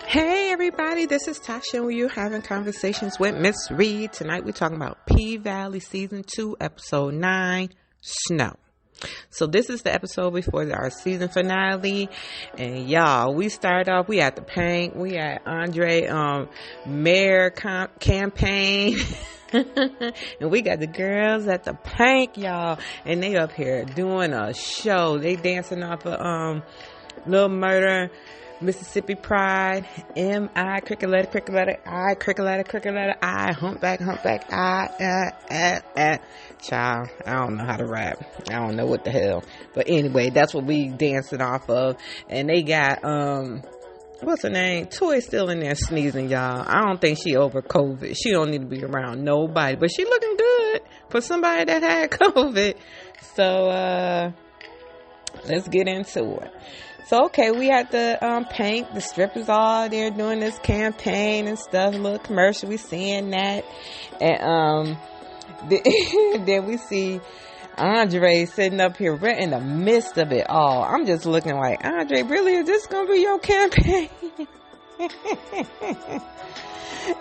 Hey everybody, this is Tasha and we're having conversations with Miss Reed. Tonight we're talking about P-Valley Season 2, Episode 9, Snow. So this is the episode before our season finale. And y'all, we start off, we at the paint, we at Andre mayor campaign. And we got the girls at the paint, y'all. And they up here doing a show. They dancing off of Little Murder, Mississippi Pride, M-I, cricket letter, I, cricket letter, I, humpback, I. Child, I don't know how to rap. I don't know what the hell. But anyway, that's what we dancing off of. And they got, what's her name? Toy still in there sneezing, y'all. I don't think she over COVID. She don't need to be around nobody. But she looking good for somebody that had COVID. So, let's get into it. So, okay, we had the paint, the strippers all there doing this campaign and stuff, a little commercial, we seeing that. And then we see Andre sitting up here right in the midst of it all. I'm just looking like, Andre, really, is this going to be your campaign?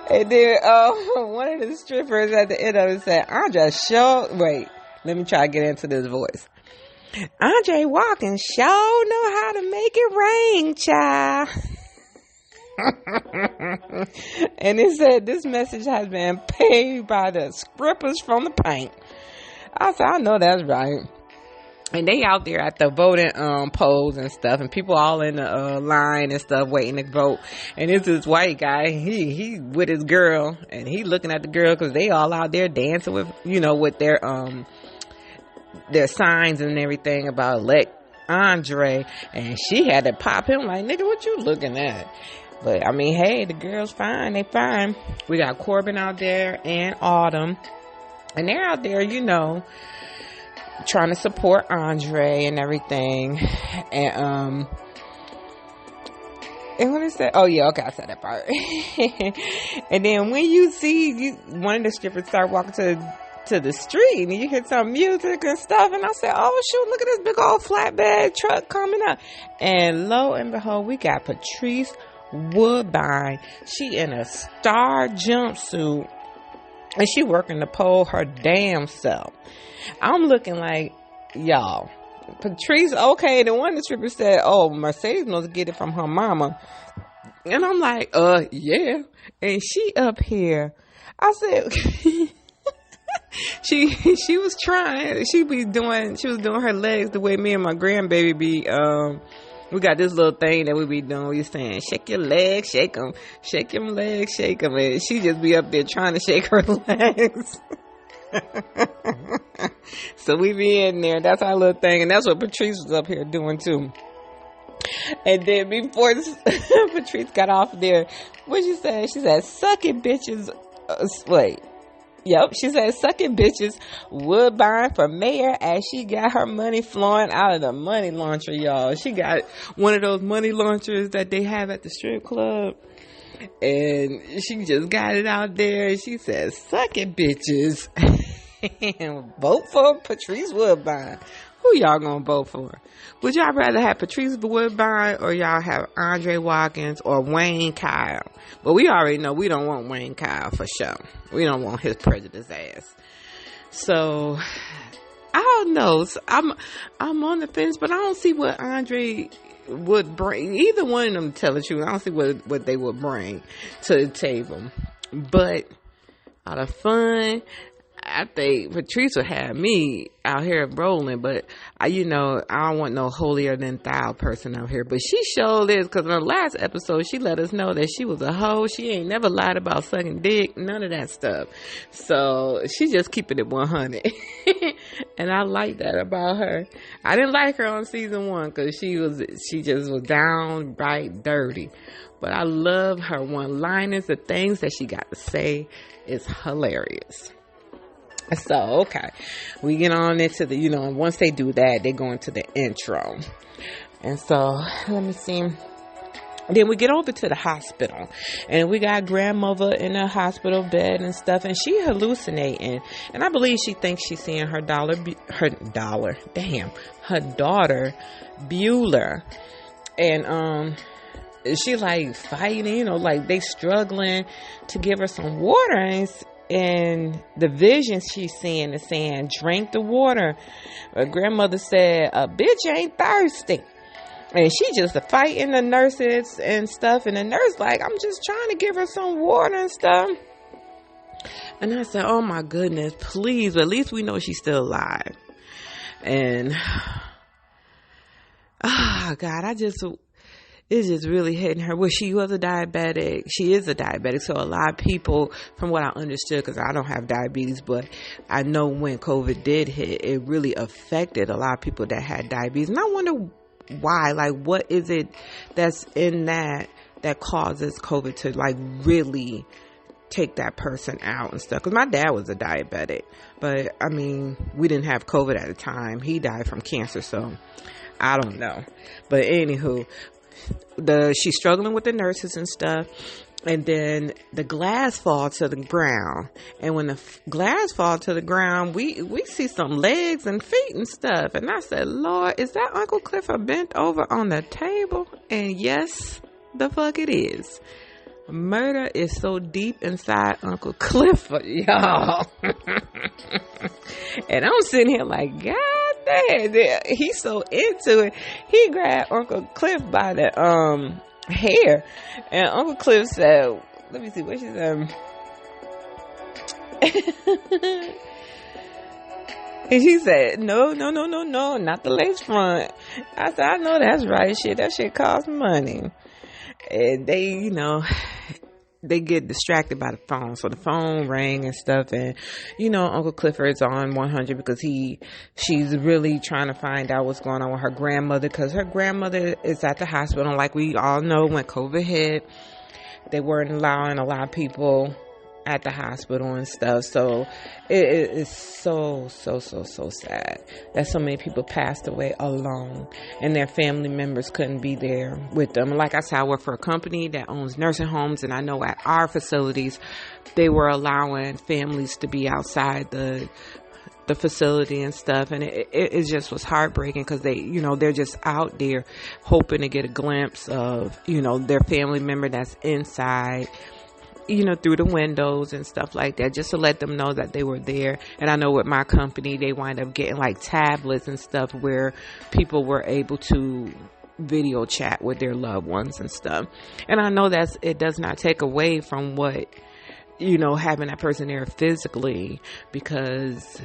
And then one of the strippers at the end of it said, Andre, wait, let me try to get into this voice. Andre Watkins sure know how to make it rain, child. And it said this message has been paid by the strippers from the paint. I said, I know that's right. And they out there at the voting polls and stuff, and people all in the line and stuff waiting to vote. And it's this white guy, he with his girl, and he looking at the girl because they all out there dancing with, with their signs and everything about elect Andre, and she had to pop him like, nigga, what you looking at? But I mean, hey, the girls fine, they fine. We got Corbin out there and Autumn, and they're out there, trying to support Andre and everything. And what is that? Oh yeah, okay, I said that part. And then when you see one of the strippers start walking to the street and you hear some music and stuff, and I said, oh shoot, look at this big old flatbed truck coming up. And lo and behold, we got Patrice Woodbine. She in a star jumpsuit and she working to pole her damn self. I'm looking like, y'all, Patrice, okay, the one the stripper said, oh, Mercedes must get it from her mama. And I'm like, yeah. And she up here, I said, she was trying. She was doing her legs the way me and my grandbaby be. We got this little thing that we be doing. We saying, shake your legs, shake them, shake your legs, shake them. And she just be up there trying to shake her legs. So we be in there. That's our little thing, and that's what Patrice was up here doing too. And then before Patrice got off there, what she said? She said, "Suck it, bitches." Wait. Yep, she said, sucking bitches, Woodbine for mayor, as she got her money flowing out of the money launcher, y'all. She got one of those money launchers that they have at the strip club. And she just got it out there. And she said, suck it, bitches. And vote for Patrice Woodbine. Who y'all gonna vote for? Would y'all rather have Patrice Woodbine or y'all have Andre Watkins or Wayne Kyle? But we already know we don't want Wayne Kyle for sure. We don't want his prejudice ass. So I don't know. So I'm on the fence, but I don't see what Andre would bring. Either one of them, to tell the truth, I don't see what they would bring to the table. But out of fun, I think Patrice would have me out here rolling, but I don't want no holier than thou person out here. But she showed this because in the last episode, she let us know that she was a hoe. She ain't never lied about sucking dick, none of that stuff. So she just keeping it 100. And I like that about her. I didn't like her on season 1 because she just was downright dirty. But I love her one-liners. The things that she got to say is hilarious. So, okay, we get on into the, once they do that, they go into the intro. And so, let me see. Then we get over to the hospital, and we got grandmother in a hospital bed and stuff, and she hallucinating. And I believe she thinks she's seeing her daughter, Bueller. And she like fighting, like they struggling to give her some water, and the vision she's seeing is saying, drink the water. Her grandmother said, a bitch ain't thirsty. And she just fighting the nurses and stuff. And the nurse like, I'm just trying to give her some water and stuff. And I said, oh my goodness, please. But at least we know she's still alive. And, God, it's just really hitting her. Well, she was a diabetic. She is a diabetic. So a lot of people, from what I understood, because I don't have diabetes, but I know when COVID did hit, it really affected a lot of people that had diabetes. And I wonder why. Like, what is it that's in that causes COVID to, like, really take that person out and stuff? Because my dad was a diabetic. But, I mean, we didn't have COVID at the time. He died from cancer, so I don't know. But anywho, she's struggling with the nurses and stuff, and then the glass falls to the ground. And when the glass falls to the ground, we see some legs and feet and stuff. And I said, Lord, is that Uncle Clifford bent over on the table? And yes, the fuck it is. Murder is so deep inside Uncle Clifford, y'all. And I'm sitting here like, God damn, he's so into it. He grabbed Uncle Cliff by the hair, and Uncle Cliff said, let me see what she said. And she said, no, not the lace front. I said, I know that's right. That shit costs money. And they, they get distracted by the phone. So the phone rang and stuff. And, Uncle Clifford's on 100 because she's really trying to find out what's going on with her grandmother. Because her grandmother is at the hospital. Like we all know, when COVID hit, they weren't allowing a lot of people at the hospital and stuff. So it is so sad that so many people passed away alone and their family members couldn't be there with them. Like I said, I work for a company that owns nursing homes, and I know at our facilities they were allowing families to be outside the facility and stuff, and it just was heartbreaking because they're just out there hoping to get a glimpse of their family member that's inside, through the windows and stuff like that, just to let them know that they were there. And I know with my company, they wind up getting like tablets and stuff where people were able to video chat with their loved ones and stuff. And I know it does not take away from what, having that person there physically, because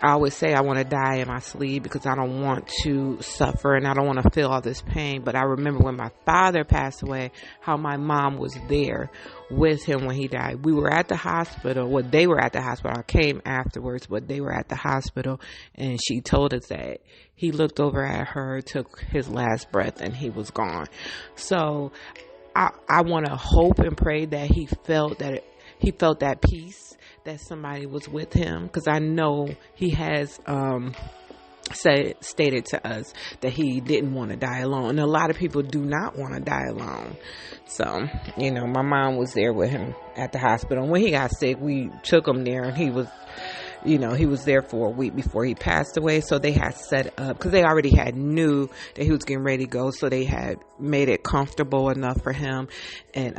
I always say I want to die in my sleep because I don't want to suffer and I don't want to feel all this pain. But I remember when my father passed away, how my mom was there with him when he died. We were at the hospital. Well, they were at the hospital. I came afterwards, but they were at the hospital, and she told us that he looked over at her, took his last breath, and he was gone. So I want to hope and pray that he felt that peace, that somebody was with him, because I know he has stated to us that he didn't want to die alone, and a lot of people do not want to die alone. So my mom was there with him at the hospital. When he got sick, we took him there, and he was there for a week before he passed away. So they had set up, because they already knew that he was getting ready to go. So they had made it comfortable enough for him and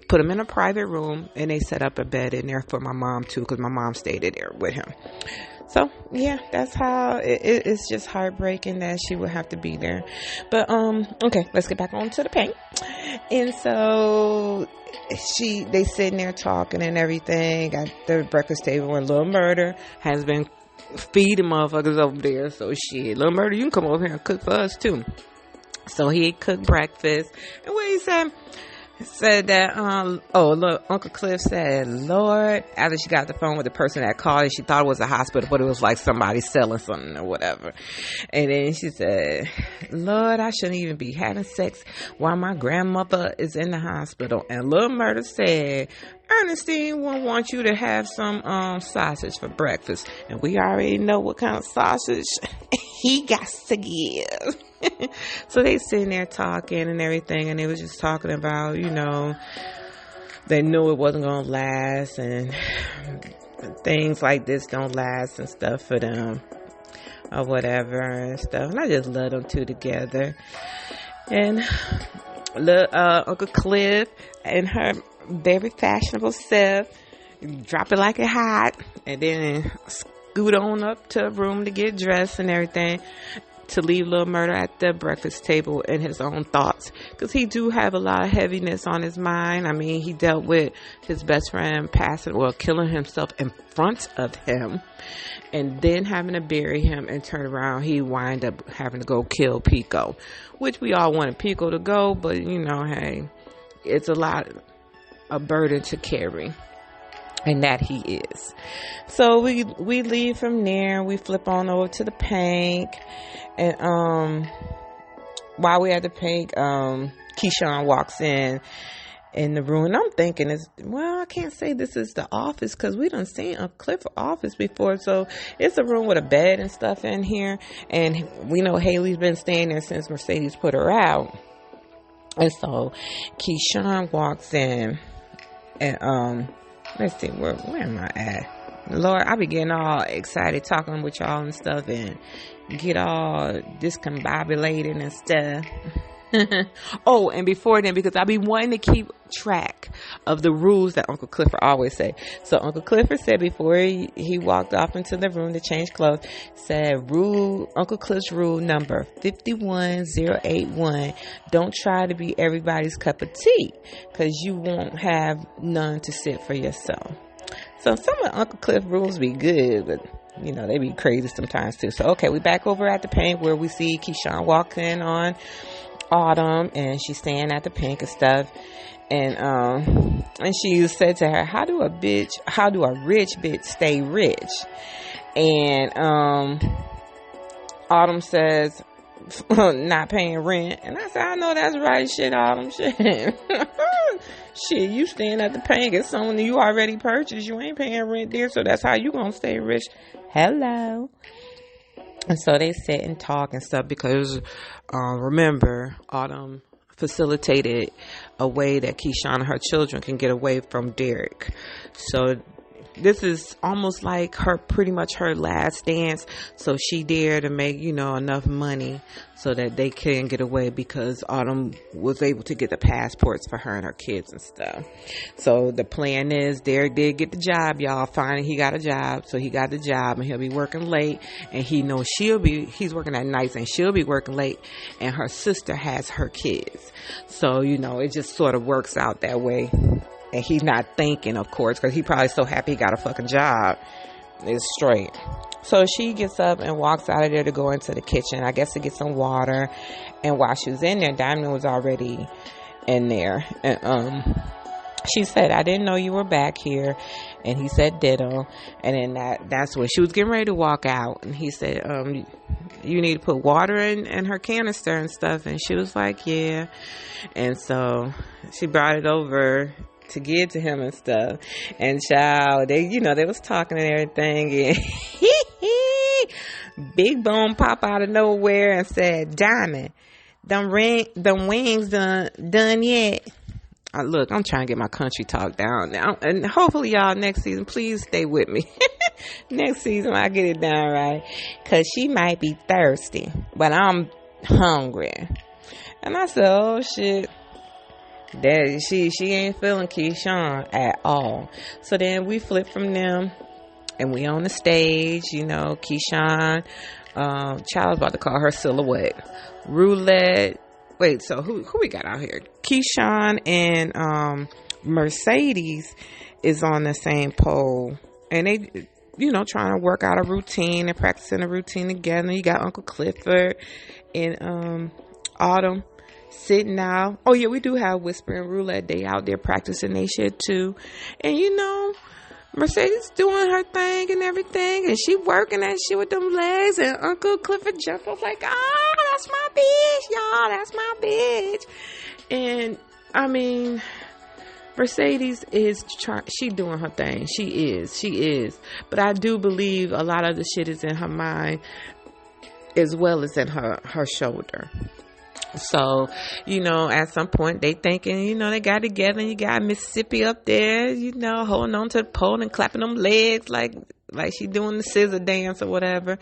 put him in a private room. And they set up a bed in there for my mom too, because my mom stayed there with him. So yeah, that's how it's just heartbreaking that she would have to be there. But okay, let's get back on to the pain. And so they sitting there talking and everything at the breakfast table, and Little Murder has been feeding motherfuckers over there. So Little Murder, you can come over here and cook for us too. So he cooked breakfast, and what he said that, look, Uncle Cliff said, Lord, after she got the phone with the person that called her, she thought it was a hospital, but it was like somebody selling something or whatever. And then she said, Lord, I shouldn't even be having sex while my grandmother is in the hospital. And Little Murder said, Ernestine won't want you to have some sausage for breakfast. And we already know what kind of sausage he got to give. So they sitting there talking and everything, and they was just talking about, they knew it wasn't going to last, and things like this don't last and stuff for them or whatever and stuff. And I just love them two together. And Uncle Cliff and her very fashionable self drop it like it hot, and then scoot on up to a room to get dressed and everything, to leave Lil Murder at the breakfast table in his own thoughts, because he do have a lot of heaviness on his mind. I mean, he dealt with his best friend killing himself in front of him, and then having to bury him and turn around. He wind up having to go kill Pico, which we all wanted Pico to go, but hey, it's a burden to carry. And that he is. So we leave from there. We flip on over to the Pink. And while we're at the Pink, Keyshawn walks in the room. And I'm thinking, I can't say this is the office, because we done seen a Clifford office before. So it's a room with a bed and stuff in here. And we know Haley's been staying there since Mercedes put her out. And so Keyshawn walks in. And let's see, where am I at? Lord, I be getting all excited talking with y'all and stuff, and get all discombobulated and stuff. Oh, and before then, because I be wanting to keep track of the rules that Uncle Clifford always say. So Uncle Clifford said before he walked off into the room to change clothes, said Uncle Cliff's rule number 51081, don't try to be everybody's cup of tea, because you won't have none to sit for yourself. So some of Uncle Cliff's rules be good, but they be crazy sometimes too. So okay, we back over at the Pink, where we see Keyshawn walk in on Autumn, and she's staying at the Pink and stuff, and she said to her, how do a rich bitch stay rich? And Autumn says, not paying rent. And I said, I know that's right, shit, Autumn, shit. Shit, you staying at the Pink, it's someone you already purchased, you ain't paying rent there, so that's how you gonna stay rich. Hello. And so they sit and talk and stuff, because remember, Autumn facilitated a way that Keyshawn and her children can get away from Derek. So this is almost like pretty much her last dance. So she dared to make, enough money so that they can get away, because Autumn was able to get the passports for her and her kids and stuff. So the plan is Derek did get the job, y'all. Finally, he got a job. So he got the job, and he'll be working late, and he knows he's working at nights, and she'll be working late, and her sister has her kids. So, it just sort of works out that way. And he's not thinking, of course, because he's probably so happy he got a fucking job. It's straight. So she gets up and walks out of there to go into the kitchen, I guess to get some water. And while she was in there, Diamond was already in there. And she said, I didn't know you were back here. And he said, ditto. And then that's when she was getting ready to walk out. And he said, you need to put water in her canister and stuff. And she was like, yeah. And so she brought it over to give to him and stuff. And child, they was talking and everything, and Big Bone pop out of nowhere and said, Diamond, them wings done yet? Look, I'm trying to get my country talk down now, and hopefully y'all next season, please stay with me. Next season I get it down right, because she might be thirsty, but I'm hungry. And I said, oh shit, that she ain't feeling Keyshawn at all. So then we flip from them, and we on the stage, Keyshawn, Child's about to call her Silhouette, Roulette. Wait, so who we got out here? Keyshawn and Mercedes is on the same pole, and they trying to work out a routine and practicing a routine together. You got Uncle Clifford and Autumn sitting out. Oh yeah, we do have Whispering Roulette. They out there practicing they shit too. And Mercedes doing her thing and everything, and she working that shit with them legs, and Uncle Clifford jumped up like, that's my bitch, y'all, that's my bitch. And I mean, Mercedes is she doing her thing. She is. But I do believe a lot of the shit is in her mind as well as in her shoulder. So, at some point they thinking, they got together, and you got Mississippi up there, holding on to the pole and clapping them legs like like she doing the scissor dance or whatever.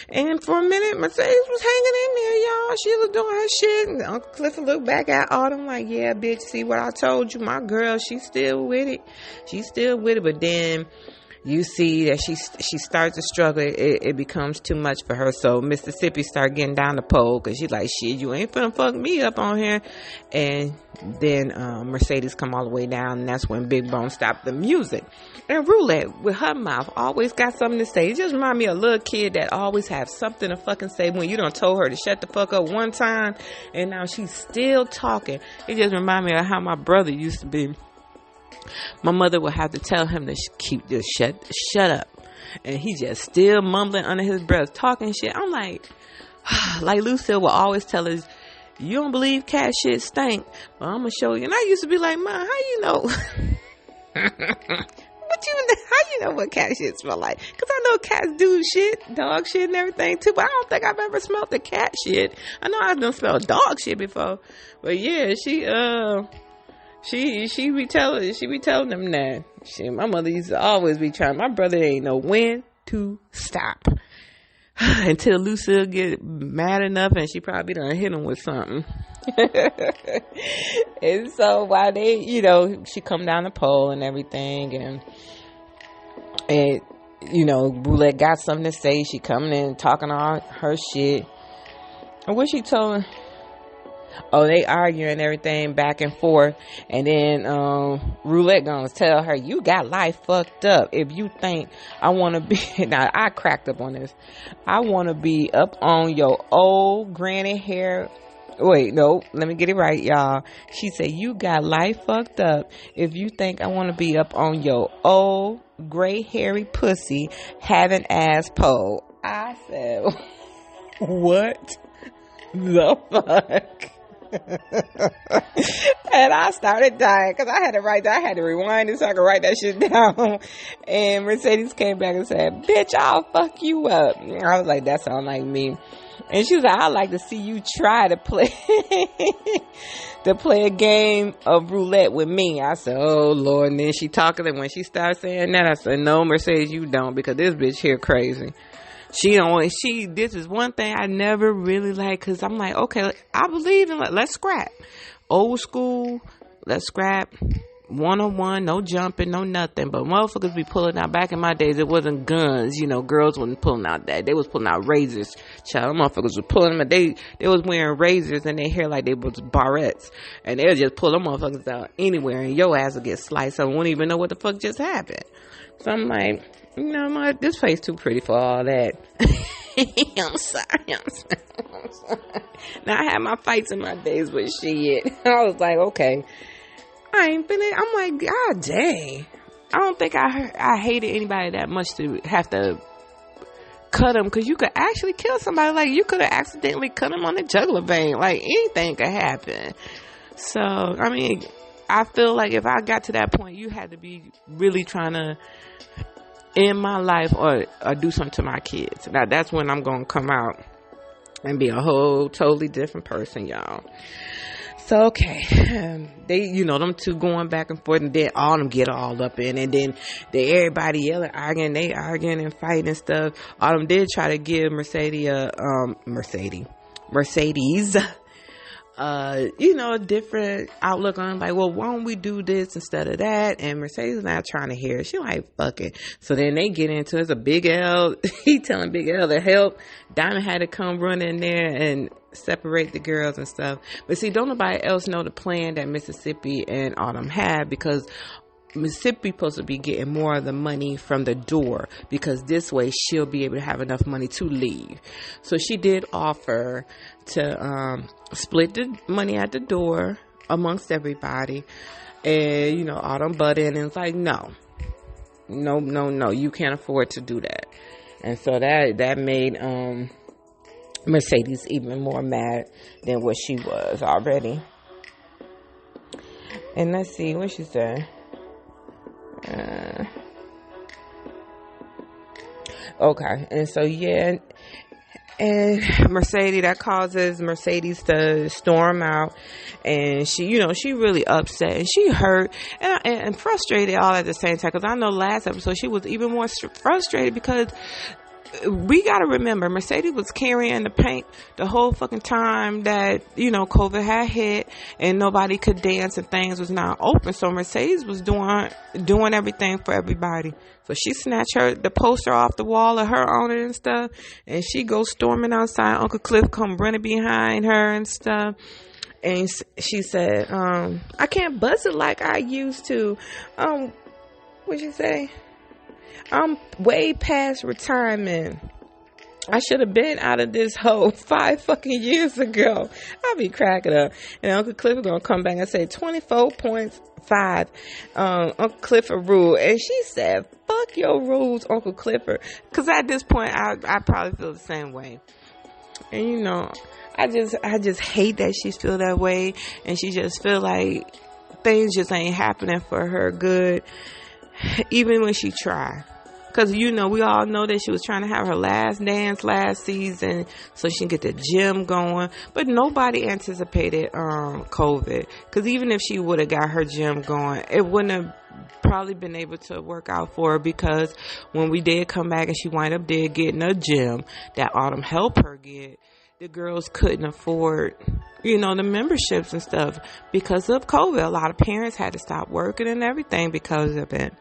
And for a minute, Mercedes was hanging in there, y'all. She was doing her shit. And Uncle Clifford looked back at Autumn like, yeah, bitch, see what I told you? My girl, she's still with it. She's still with it. But then you see that she starts to struggle. It becomes too much for her. So Mississippi start getting down the pole because she's like, shit, you ain't finna fuck me up on here. And then Mercedes come all the way down, and that's when Big Bone stopped the music. And Roulette, with her mouth, always got something to say. It just remind me of a little kid that always have something to fucking say when you done told her to shut the fuck up one time, and now she's still talking. It just remind me of how my brother used to be. My mother would have to tell him to keep this shut up. And he just still mumbling under his breath, talking shit. I'm like Lucille will always tell us, you don't believe cat shit stink, but I'm going to show you. And I used to be like, Mom, how you know? How you know what cat shit smell like? Because I know cats do shit, dog shit and everything too, but I don't think I've ever smelled the cat shit. I know I've done smelled dog shit before. But yeah, she be telling them that. Shit, my mother used to always be trying. My brother ain't know when to stop. Until Lucille get mad enough and she probably done hit him with something. And so while they, she come down the pole and everything, and Roulette got something to say. She coming in talking all her shit. And what she told her? Oh, they arguing and everything back and forth. And then Roulette gonna tell her, you got life fucked up if you think I want to be. Now, I cracked up on this. I want to be up on your old granny hair. Wait, no, let me get it right, y'all. She said, you got life fucked up if you think I want to be up on your old gray hairy pussy having ass pole. I said, what the fuck? And I started dying because I had to rewind it so I could write that shit down. And Mercedes came back and said, bitch, I'll fuck you up. I was like, that sounds like me. And she was like, I'd like to see you try to play a game of roulette with me. I said, oh Lord. And then she talking, and when she started saying that, I said, no, Mercedes, you don't, because this bitch here crazy. This is one thing I never really like, because I'm like, okay, I believe in, let's scrap. Old school, let's scrap. 1-on-1, no jumping, no nothing. But motherfuckers be pulling out. Back in my days, it wasn't guns. Girls wasn't pulling out that. They was pulling out razors. Child, motherfuckers was pulling them. They was wearing razors in their hair like they was barrettes. And they'll just pull them motherfuckers out anywhere, and your ass will get sliced. I won't even know what the fuck just happened. So I'm like, this face too pretty for all that. I'm sorry. Now, I had my fights in my days with shit. I was like, okay, I ain't finna. I'm like, God dang. I don't think I hated anybody that much to have to cut them, because you could actually kill somebody. Like, you could have accidentally cut them on the jugular vein. Like, anything could happen. So, I mean, I feel like if I got to that point, you had to be really trying to end my life or do something to my kids. Now, that's when I'm going to come out and be a whole totally different person, y'all. So, okay, they, them two going back and forth, and then all them get all up in, and then everybody yelling, arguing, they arguing and fighting and stuff. All them did try to give Mercedes, a different outlook on, like, well, why don't we do this instead of that? And Mercedes not trying to hear it. She like, fuck it. So then they get into it. It's a Big L. He telling Big L to help. Diamond had to come run in there and separate the girls and stuff. But see, don't nobody else know the plan that Mississippi and Autumn had, because Mississippi supposed to be getting more of the money from the door, because this way she'll be able to have enough money to leave. So she did offer to split the money at the door amongst everybody, and Autumn butt in and it's like, no, you can't afford to do that. And so that made Mercedes even more mad than what she was already. And let's see what she said. Okay, and so yeah, And Mercedes, that causes Mercedes to storm out, and she, she really upset and she hurt and frustrated all at the same time. Because I know last episode she was even more frustrated because we got to remember Mercedes was carrying the paint the whole fucking time that COVID had hit and nobody could dance and things was not open. So Mercedes was doing everything for everybody. So she snatched the poster off the wall of her on it and stuff, and she goes storming outside. Uncle Cliff come running behind her and stuff. And she said, I can't buzz it like I used to. What'd you say? I'm way past retirement. I should have been out of this hole 5 fucking years ago. I'll be cracking up. And Uncle Clifford gonna come back and say 24.5. Uncle Clifford rule. And she said, fuck your rules, Uncle Clifford. Because at this point, I probably feel the same way. And I just hate that she feel that way. And she just feel like things just ain't happening for her good. Even when she tried. Because, we all know that she was trying to have her last dance last season so she can get the gym going. But nobody anticipated COVID. Because even if she would have got her gym going, it wouldn't have probably been able to work out for her. Because when we did come back and she wound up there getting a gym that Autumn helped her get, the girls couldn't afford, the memberships and stuff because of COVID. A lot of parents had to stop working and everything because of it.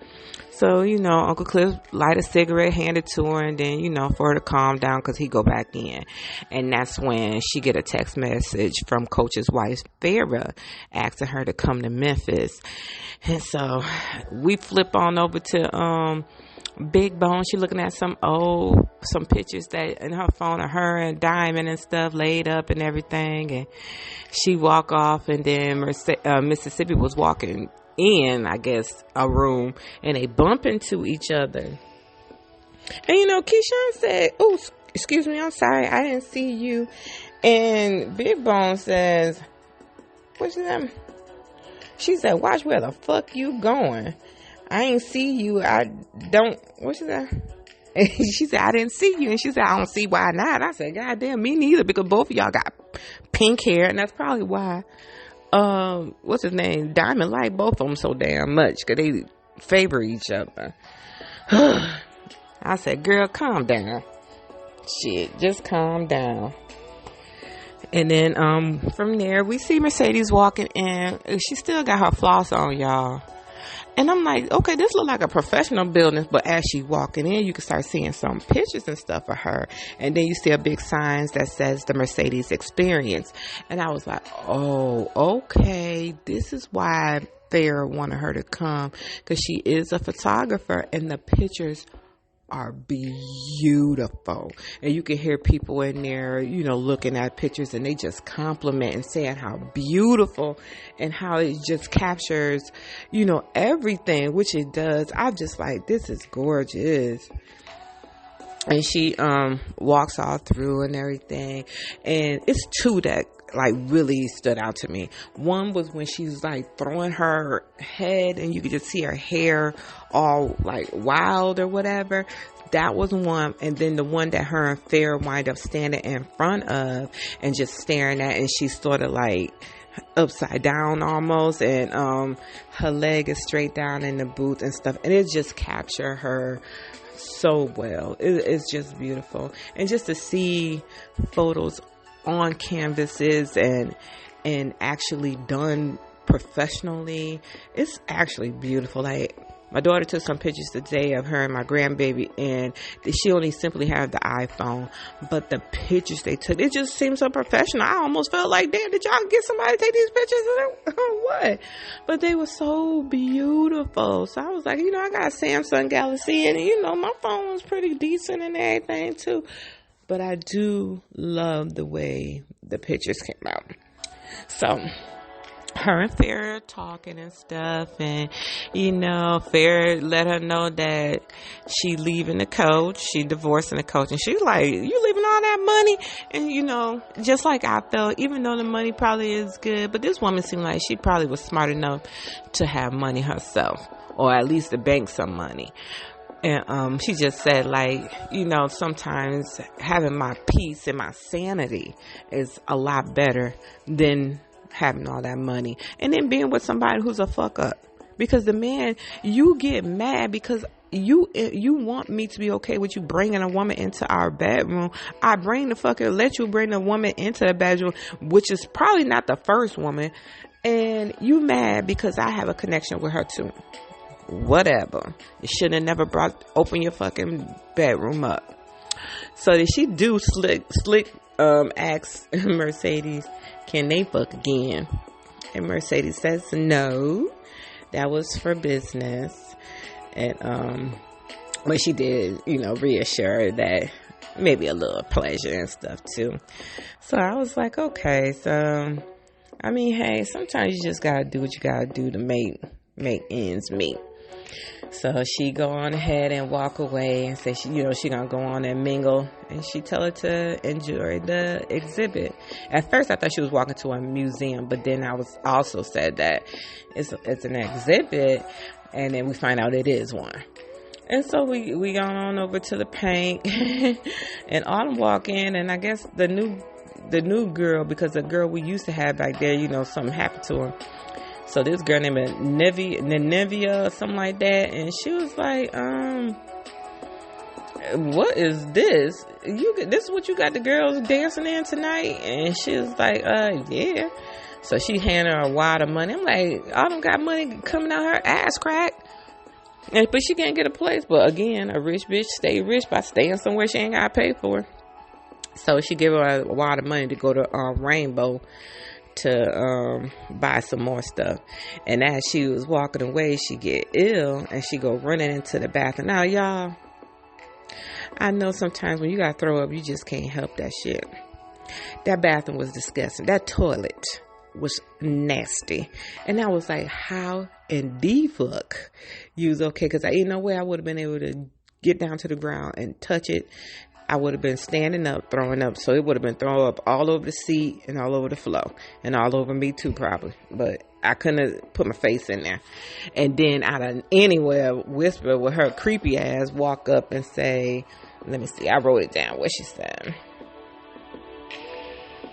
So, Uncle Cliff light a cigarette, hand it to her, and then, for her to calm down because he go back in. And that's when she get a text message from Coach's wife, Farrah, asking her to come to Memphis. And so we flip on over to Big Bone. She looking at some pictures that in her phone of her and Diamond and stuff laid up and everything. And she walk off, and then Mississippi was walking in, I guess, a room, and they bump into each other. And Keyshawn said, "Oh, excuse me, I'm sorry, I didn't see you." And Big Bone says, "What's that?" She said, "Watch where the fuck you going. I ain't see you. I don't." What's that? And she said, "I didn't see you." And she said, "I don't see why not." I said, "God damn, me neither," because both of y'all got pink hair, and that's probably why. What's his name? Diamond like both of them so damn much because they favor each other. I said, "Girl, calm down. Shit, just calm down." And then from there, we see Mercedes walking in. She still got her floss on, y'all. And I'm like, okay, this look like a professional building, but as she walking in, you can start seeing some pictures and stuff of her. And then you see a big sign that says the Mercedes Experience. And I was like, oh, okay, this is why Farrah wanted her to come, because she is a photographer and the pictures are beautiful. And you can hear people in there, looking at pictures, and they just compliment and saying how beautiful and how it just captures, everything, which it does. I'm just like, this is gorgeous. And she walks all through and everything. And it's two that really stood out to me. One was when she was throwing her head and you could just see her hair all wild or whatever. That was one. And then the one that her and Farrah wind up standing in front of and just staring at, and she's sort of upside down almost, and her leg is straight down in the booth and stuff, and it just captured her so well. It's just beautiful. And just to see photos on canvases and actually done professionally, it's actually beautiful. My daughter took some pictures today of her and my grandbaby, and she only simply had the iPhone, but the pictures they took, it just seemed so professional. I almost felt like, damn, did y'all get somebody to take these pictures or what? But they were so beautiful. So I was like, I got a Samsung Galaxy, and my phone was pretty decent and everything too. But I do love the way the pictures came out. So her and Farrah talking and stuff, and Farrah let her know that she leaving the coach, she divorcing the coach, and she's like, "You leaving all that money?" And just like I felt, even though the money probably is good, but this woman seemed like she probably was smart enough to have money herself, or at least to bank some money. And she just said, like, sometimes having my peace and my sanity is a lot better than having all that money. And then being with somebody who's a fuck up. Because the man, you get mad because you want me to be okay with you bringing a woman into our bedroom. I let you bring the woman into the bedroom, which is probably not the first woman. And you mad because I have a connection with her too. Whatever. You should have never open your fucking bedroom up. So did she do slick ask Mercedes, can they fuck again? And Mercedes says no, that was for business. And but she did, reassure that maybe a little pleasure and stuff too. So I was like, okay, so I mean, hey, sometimes you just gotta do what you gotta do to make ends meet. So she go on ahead and walk away and say she gonna go on and mingle, and she tell her to enjoy the exhibit. At first I thought she was walking to a museum, but then I was also said that it's an exhibit, and then we find out it is one. And so we go on over to the paint and Autumn walk in, and I guess the new girl, because the girl we used to have back there, something happened to her. So this girl named Nevia or something like that, and she was like, what is this? This is what you got the girls dancing in tonight? And she was like, yeah. So she handed her a wad of money. I'm like, Autumn got money coming out her ass crack. But she can't get a place. But again, a rich bitch stay rich by staying somewhere she ain't got to pay for. So she gave her a wad of money to go to Rainbow to buy some more stuff. And as she was walking away, she get ill and she go running into the bathroom. Now, y'all, I know sometimes when you got to throw up, you just can't help that shit. That bathroom was disgusting. That toilet was nasty. And I was like, how in the fuck you was okay? Because ain't no way I would have been able to get down to the ground and touch it. I would have been standing up, throwing up. So it would have been thrown up all over the seat and all over the floor. And all over me too, probably. But I couldn't have put my face in there. And then out of anywhere, Whisper with her creepy ass walk up and say, let me see, I wrote it down, what she said.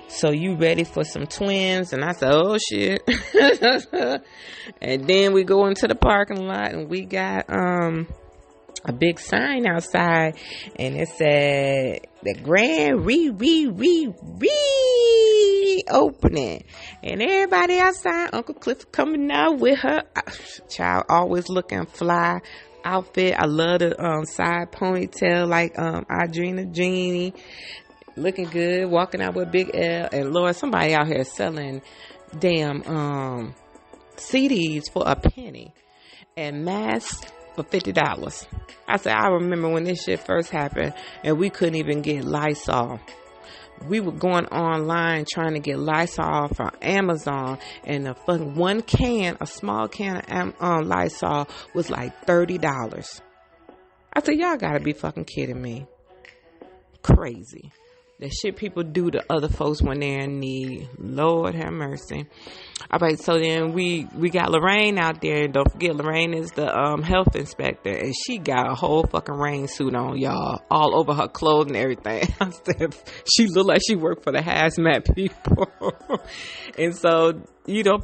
So you ready for some twins? And I said, oh shit. And then we go into the parking lot and we got a big sign outside, and it said the grand opening, and everybody outside. Uncle Cliff coming out with her child, always looking fly outfit. I love the side ponytail like Audrina Jeannie, looking good, walking out with Big L. And Lord, somebody out here selling damn CDs for a penny and masks for $50. I said, I remember when this shit first happened and we couldn't even get Lysol. We were going online trying to get Lysol from Amazon, and a fucking a small can of Lysol was like $30. I said, y'all gotta be fucking kidding me. Crazy. The shit people do to other folks when they're in need. Lord have mercy. All right, so then we got Lorraine out there. Don't forget, Lorraine is the health inspector, and she got a whole fucking rain suit on, y'all, all over her clothes and everything. I said, she looked like she worked for the hazmat people. And so,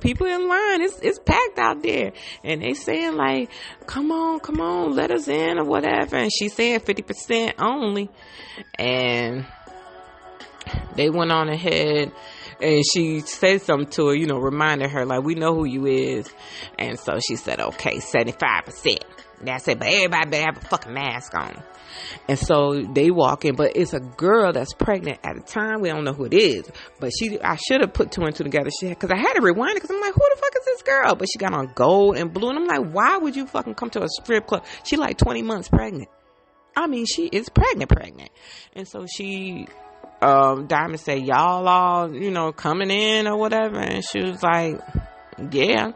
people in line, it's packed out there, and they saying like, come on, let us in or whatever. And she's saying 50% only, and they went on ahead and she said something to her, reminding her, like, we know who you is. And so she said, okay, 75%. That's it. But everybody better have a fucking mask on. And so they walk in, but it's a girl that's pregnant at the time. We don't know who it is. But I should have put two and two together. Because I had to rewind it because I'm like, who the fuck is this girl? But she got on gold and blue. And I'm like, why would you fucking come to a strip club? She like 20 months pregnant. I mean, she is pregnant. And so Diamond said, y'all all, coming in or whatever. And she was like, yeah.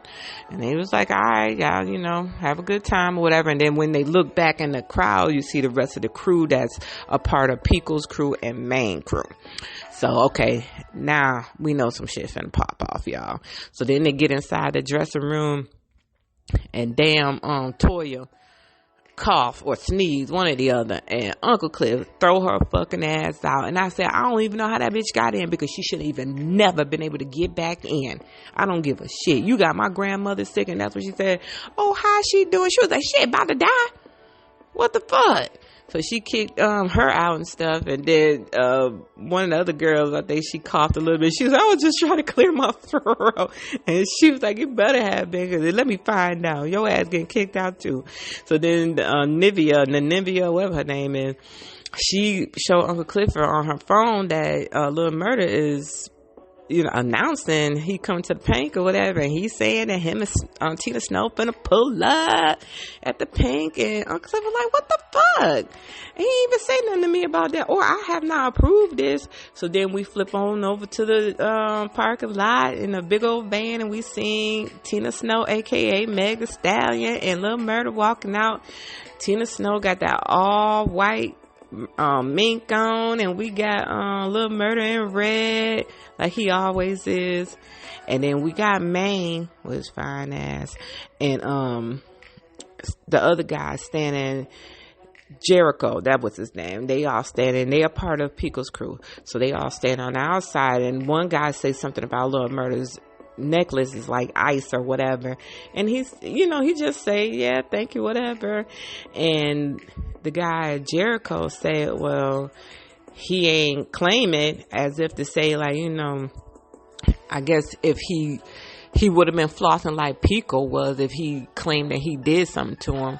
And he was like, all right, y'all, have a good time or whatever. And then when they look back in the crowd, you see the rest of the crew that's a part of Pico's crew and main crew. So, okay, now we know some shit finna pop off, y'all. So then they get inside the dressing room, and damn, Toya, cough or sneeze, one or the other, and Uncle Cliff throw her fucking ass out. And I said, I don't even know how that bitch got in, because she should have even never been able to get back in. I don't give a shit. You got my grandmother sick, and that's what she said. Oh, how's she doing? She was like, shit, about to die. What the fuck? So she kicked her out and stuff, and then one of the other girls, I think she coughed a little bit. She was like, I was just trying to clear my throat. And she was like, you better have been, because let me find out. Your ass getting kicked out too. So then Nivea, whatever her name is, she showed Uncle Clifford on her phone that Lil Murder is, announcing he coming to the Pink or whatever, and he's saying that him and Tina Snow finna pull up at the Pink, and Uncle Cliff was like, what the fuck? He ain't even say nothing to me about that, or I have not approved this. So then we flip on over to the parking lot in a big old van, and we seen Tina Snow, aka Meg Thee Stallion, and Lil Murder walking out. Tina Snow got that all white mink on, and we got Lil Murder in red like he always is. And then we got Maine with his fine ass, and the other guy standing, Jericho, that was his name. They all standing. They are part of Pico's crew, so they all stand on the outside. And one guy says something about Lil Murder's necklace is like ice or whatever, and he's, he just say, yeah, thank you, whatever. And the guy Jericho said, well, he ain't claim it, as if to say, like, I guess if he would have been flossing like Pico was if he claimed that he did something to him.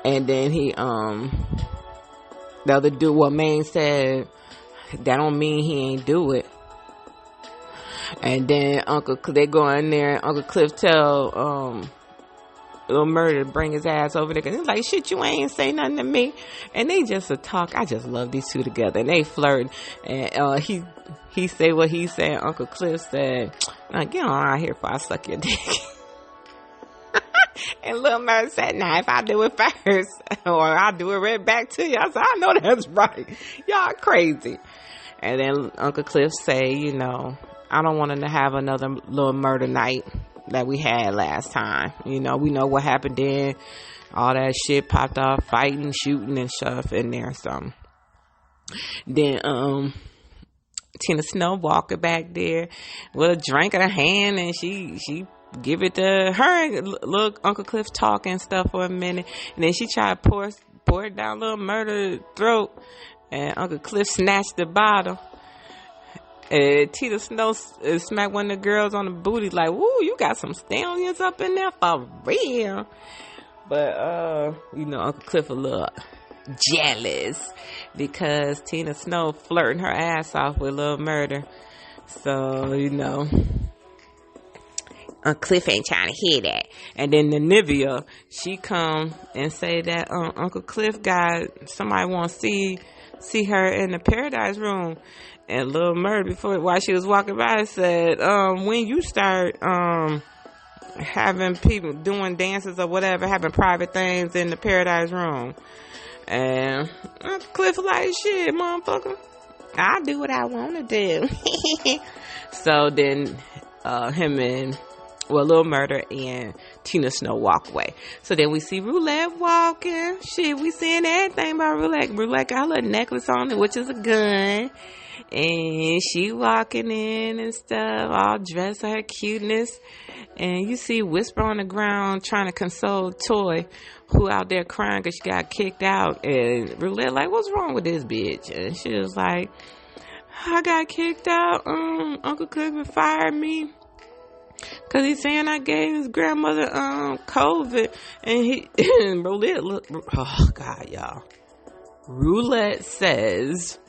And then the other dude, Maine said, that don't mean he ain't do it. And then they go in there, and Uncle Cliff tell Lil Murder to bring his ass over there, because he's like, shit, you ain't say nothing to me. And they just talk. I just love these two together, and they flirt. And he say what he said. Uncle Cliff said, now get on out here before I suck your dick. And Lil Murder said, nah, if I do it first, or I'll do it right back to you. I said, I know that's right. Y'all crazy. And then Uncle Cliff say, I don't want him to have another Lil Murder night that we had last time. We know what happened then. All that shit popped off, fighting, shooting, and stuff in there. So then Tina Snow walking back there with a drink in her hand, and she give it to her. Look, Uncle Cliff talking stuff for a minute, and then she tried to pour it down Lil Murder's throat, and Uncle Cliff snatched the bottle. And Tina Snow smacked one of the girls on the booty like, woo, you got some stallions up in there for real. But, Uncle Cliff a little jealous because Tina Snow flirting her ass off with Lil Murder. So, Uncle Cliff ain't trying to hear that. And then the Nivea, she come and say that Uncle Cliff got somebody want to see her in the Paradise Room. And Lil Murder, while she was walking by, said, when you start having people doing dances or whatever, having private things in the Paradise Room. And Uncle Cliff like, shit, motherfucker, I do what I want to do. So then Lil Murder and Tina Snow walk away. So then we see Roulette walking. Shit, we seeing everything about Roulette. Roulette got a little necklace on it, which is a gun. And she walking in and stuff, all dressed her cuteness. And you see Whisper on the ground trying to console Toy, who out there crying because she got kicked out. And Roulette like, what's wrong with this bitch? And she was like, I got kicked out. Uncle Clifford fired me because he's saying I gave his grandmother COVID. And Roulette look, oh God, y'all. Roulette says,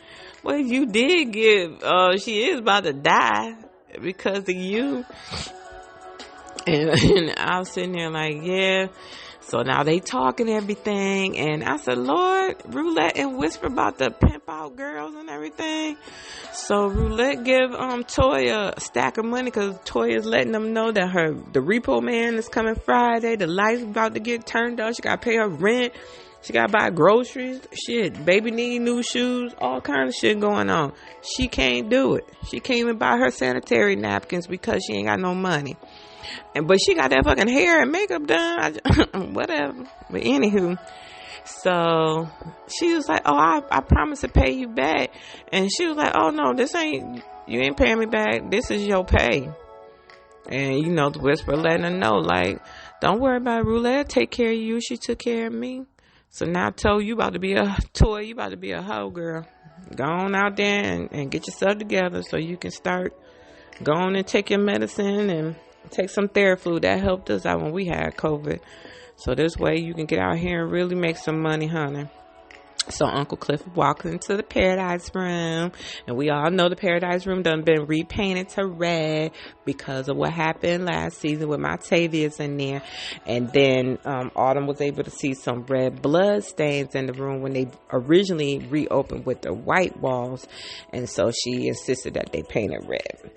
well, you did give, she is about to die because of you. And I was sitting there like, yeah. So now they talking everything. And I said, Lord, Roulette and Whisper about to pimp out girls and everything. So Roulette give Toya a stack of money because Toya is letting them know that the repo man is coming Friday. The lights about to get turned off. She got to pay her rent. She got to buy groceries. Shit, baby need new shoes. All kind of shit going on. She can't do it. She can't even buy her sanitary napkins because she ain't got no money. But she got that fucking hair and makeup done. Whatever. But anywho, so she was like, oh, I promise to pay you back. And she was like, oh no, you ain't paying me back. This is your pay. And you know, the whisper letting her know, like, don't worry about it, Roulette. Take care of you. She took care of me. So now I told you about to be a toy. You about to be a hoe, girl. Go on out there and get yourself together so you can start going and take your medicine and take some Theraflu. That helped us out when we had COVID. So this way you can get out here and really make some money, honey. So Uncle Cliff walked into the Paradise Room, and we all know the Paradise Room done been repainted to red because of what happened last season with my Tavius in there. And then Autumn was able to see some red blood stains in the room when they originally reopened with the white walls, and so she insisted that they paint it red.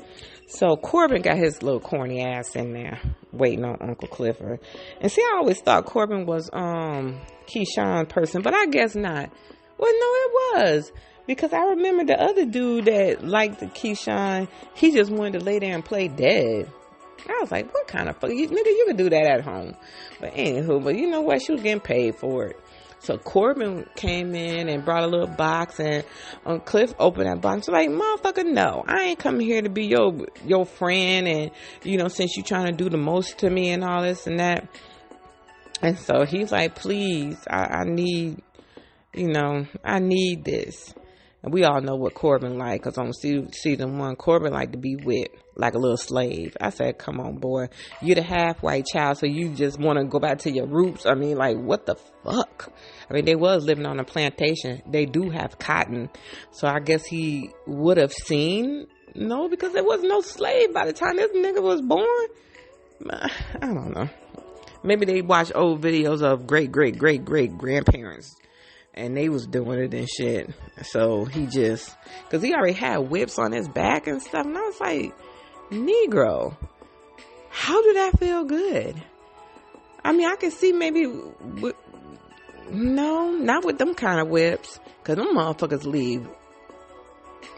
So Corbin got his little corny ass in there waiting on Uncle Clifford. And see, I always thought Corbin was Keyshawn's person, but I guess not. Well, no, it was. Because I remember the other dude that liked the Keyshawn, he just wanted to lay there and play dead. I was like, what kind of fuck? Nigga, you could do that at home. But anywho, but you know what? She was getting paid for it. So Corbin came in and brought a little box, and Cliff opened that box. Like, motherfucker, no, I ain't coming here to be your friend, and you know, since you trying to do the most to me and all this and that. And so he's like, please, I need, you know, I need this. And we all know what Corbin like, because on season 1, Corbin like to be whipped like a little slave. I said, come on, boy. You're the half-white child, so you just want to go back to your roots. I mean, like, what the fuck? I mean, they was living on a plantation. They do have cotton. So I guess he would have seen, no, because there was no slave by the time this nigga was born. I don't know. Maybe they watched old videos of great-great-great-great-grandparents, and they was doing it and shit. So he just, because he already had whips on his back and stuff. And I was like, Negro, how did that feel good? I mean, I can see maybe, no, not with them kind of whips. Because them motherfuckers leave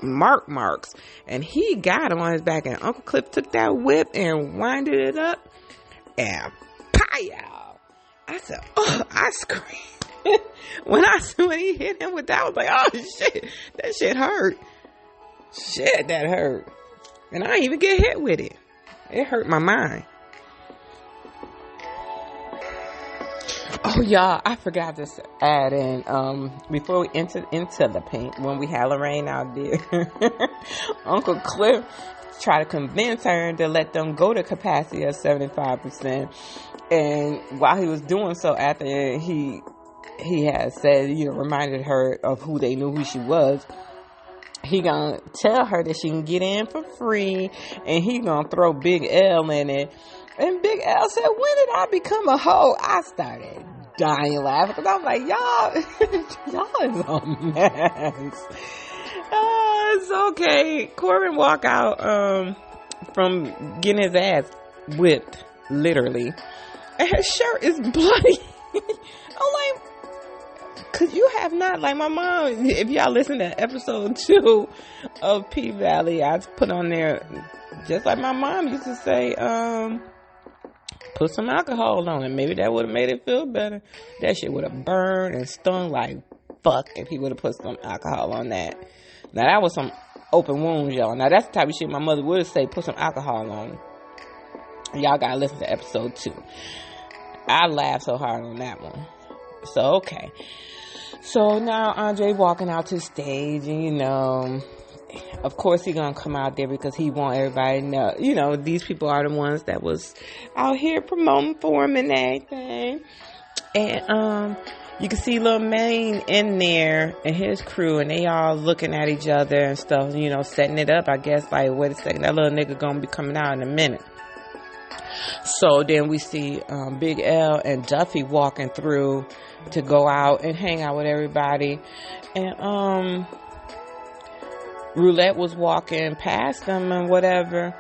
marks. And he got him on his back. And Uncle Cliff took that whip and winded it up. And pow! I said, oh, I screamed. when he hit him with that, I was like, oh shit, that shit hurt. Shit, that hurt. And I didn't even get hit with it. It hurt my mind. Oh, y'all, I forgot to add in, before we entered into the paint, when we had Lorraine out there, Uncle Cliff tried to convince her to let them go to capacity of 75%. And while he was doing so, after he had said, you know, reminded her of who they knew who she was, he gonna tell her that she can get in for free, and he gonna throw Big L in it. And Big L said, when did I become a hoe? I started dying laughing, because I'm like, y'all is a mess. It's okay. Corbin walk out from getting his ass whipped, literally, and his shirt is bloody. I'm like, could you have not, like my mom, if y'all listen to episode 2 of P-Valley, I put on there, just like my mom used to say, put some alcohol on it. Maybe that would have made it feel better. That shit would have burned and stung like fuck if he would have put some alcohol on that. Now that was some open wounds, y'all. Now that's the type of shit my mother would say, put some alcohol on it. Y'all gotta listen to episode 2. I laughed so hard on that one. So, okay. So now Andre walking out to the stage, and you know, of course he gonna come out there because he want everybody to know, you know, these people are the ones that was out here promoting for him and everything. And you can see Lil Maine in there and his crew, and they all looking at each other and stuff, you know, setting it up. I guess, like, wait a second, that little nigga gonna be coming out in a minute. So then we see Big L and Duffy walking through to go out and hang out with everybody. And Roulette was walking past them and whatever.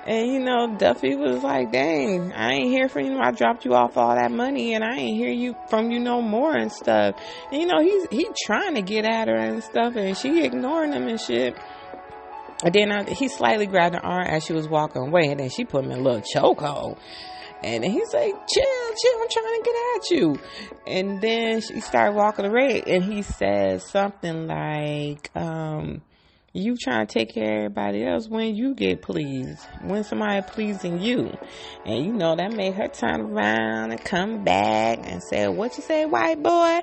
And, you know, Duffy was like, dang, I ain't hear from you. I dropped you off all that money and I ain't hear from you no more and stuff. And, you know, he trying to get at her and stuff, and she ignoring him and shit. And then he slightly grabbed her arm as she was walking away, and then she put him in a little chokehold. And then he's like, chill, I'm trying to get at you. And then she started walking away, and he said something like, you trying to take care of everybody else when you get pleased, when somebody pleasing you. And you know, that made her turn around and come back and say, what you say, white boy?